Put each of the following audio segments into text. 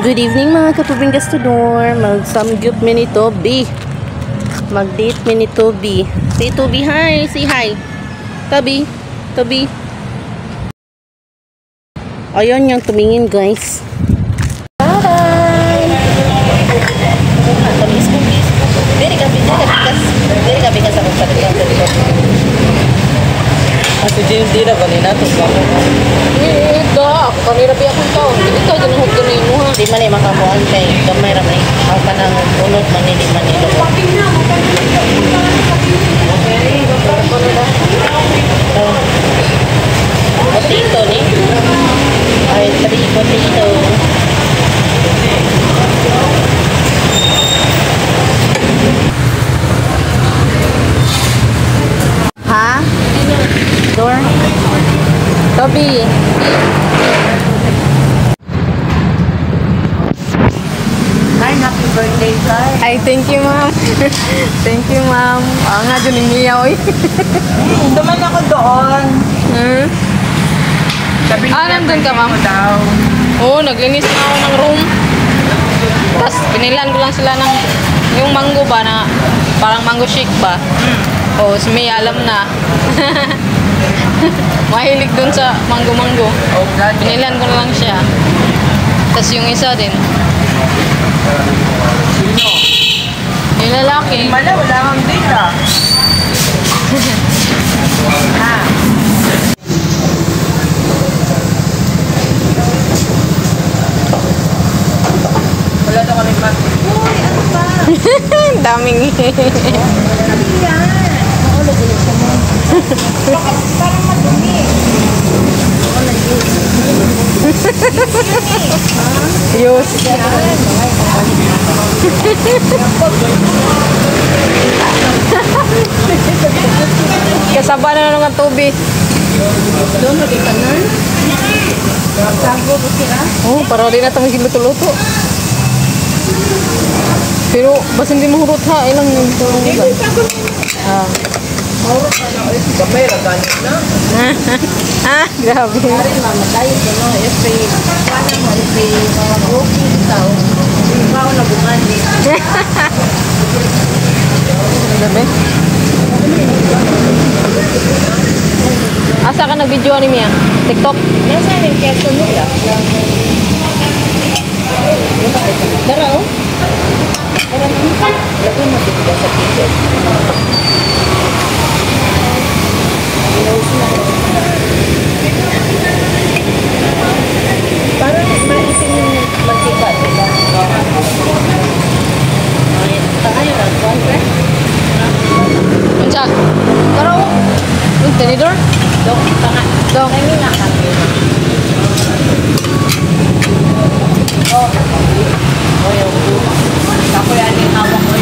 Good evening mga kapabing gastador. Mag-samgyup mi ni Toby. Mag-date mi ni Toby. Say Toby hi. Say hi. Toby. Toby. Ayun yung tumingin guys. Bye. Very gabi ka sa kapatid. Si James Dira kanina to ba mo? Ito, kanina pa akong taon. Ito, ginuhog ko na yung muha. Di man eh, makamuhan kay gamay ram eh. Ang panang unod, manili. Potato ni. Ay, 3 potato. Ha? Door. Toby. Hi, happy birthday, Kai. Ay, thank you, ma'am. Thank you, ma'am. Nga dyan yung niyaw eh. Duman ako doon. Sabi nandun ka, ma'am? daw. Oo, naglinis na ako ng room. Tapos, pinilan ko lang sila ng yung mango ba na parang mango shake ba. Oo, si May alam na. Mahilig dun sa mango-mango. Oh, God. Pinilan ko na lang siya. Tapos yung isa din. Sino? Yung lalaki. Wala kang data. Ah. Wala daw kami pati. Uy, ano ba? Daming Parang madumi. Yus. Kasaba na ng Toby. Doon, magkikanan. Sago ko sila. Oh, para din na tamang luto-luto. Pero basta hindi mahurot ha, ilang yung tulong ba? Mahurot na na. Gamay, raganit na. Grabe. Kari mama, dahil ko no, paano mo, mga broken tao, ikaw na bumandi. Grabe. Asa ka nag-video ni Mia? TikTok? Nasa yung keso nila. Dara o? Dara mo. Lagi mo dito sa ticket. Parang maitin yung magkita, diba? Tayo na, congress? Unsa? Tara o. Tenidor? Dong, tanga. Dong. Ay, nga kami. Oh, yung ako yan yung hawak ko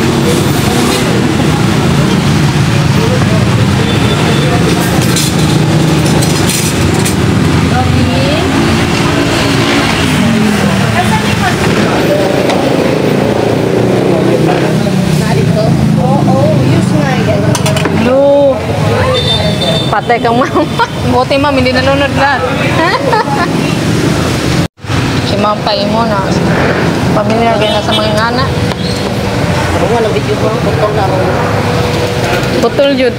Patay kang mama. Buti ma'am, hindi nanonood lahat. Si ma'am pa mo na. Pamilyar kayo na sa mga ngana. ako nga na video ko, putol na ako. Putol yun.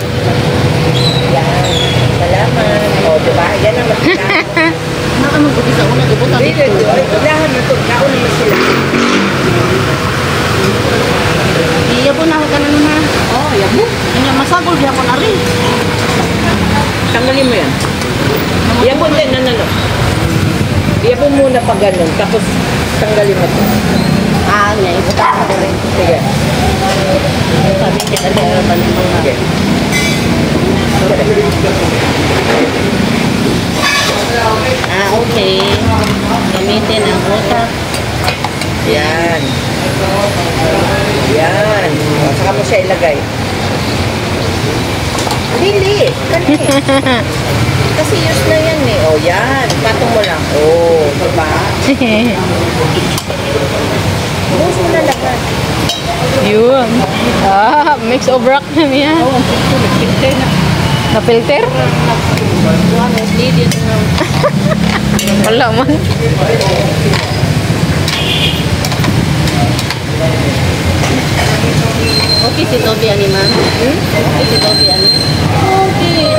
Yan, salamat. O, diba? Yan ang magkita. Maka mag-ubi sa una, dibuta Dito, ilahan na ito. Kaon naman sila. Iya po na ako ka na naman. Oh, yan mo. Hindi masagol, di ako na rin. Tanggalin mo yan. Yan po din, ano. Yan po muna pag ganun. Tapos, tanggalin mo ito. Nga, ibuta ko rin. Sige. Sabi kita rin ang panimang na. Sige. Okay. Gamitin ang utak. Yan. Yan. O, saka mo siya ilagay. Hindi. Kani. Kasi use na yan eh. O, yan. Patong mo lang. O, diba? Buhos mo na lahat. Yun. Mix of rock na niya. Oo, nagpilter na. Na-filter? Wala man. Si Toby ani ma'am? Si Toby ani? Okay.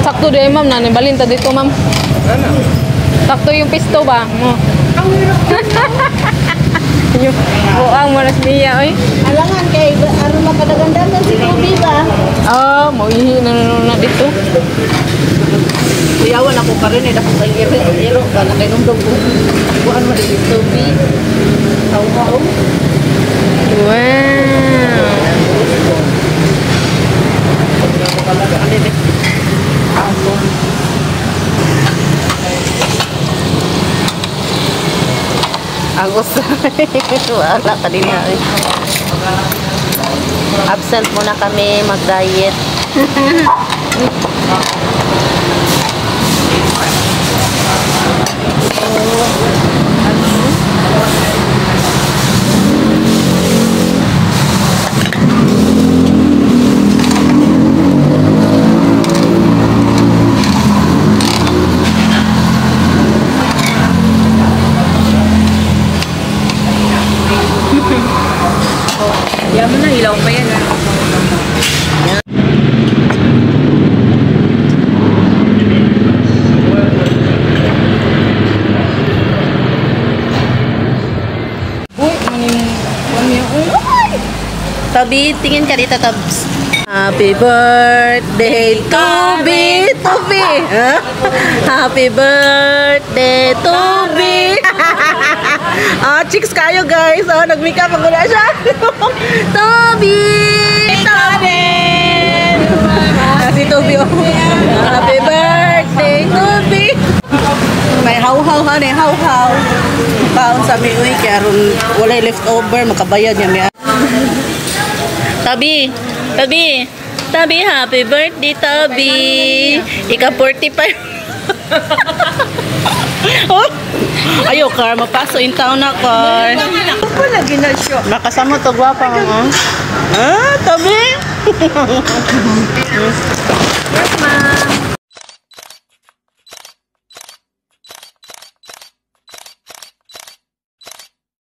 Sakto di ma'am na nibalin ta dito ma'am. Sakto yung pisto ba? Mo. Yung buang mo na niya oy. Alangan kay aron makadagandagan si Toby ba? Ah, mo ihi na dito. Kuyawan ako pa rin dako kay iro ka na kay nundog ko. Kuan mo si Toby. Tao. Wow. Agos. Wala ka din na. Absent muna kami mag-diet. Yaman na ilaw pa yan ah. Uy, Toby, tingin ka dito, Tobs. Happy birthday, Toby! Toby! Huh? Happy birthday, Toby! Chicks kayo, guys. Nag-makeup ako na siya. Toby! Toby! Si Toby, oh. Happy birthday, Toby! May haw-haw, honey. Haw-haw. Paon sa miuwi, kaya ron walay leftover, makabayad niya niya. Toby! Toby! Toby, happy birthday, Toby! Ika 45. Oh! Ayo, Car. Mapaso in town na, Car. Ano lagi na siya? Makasama to, gwapa mo. Toby! Yes, ma'am.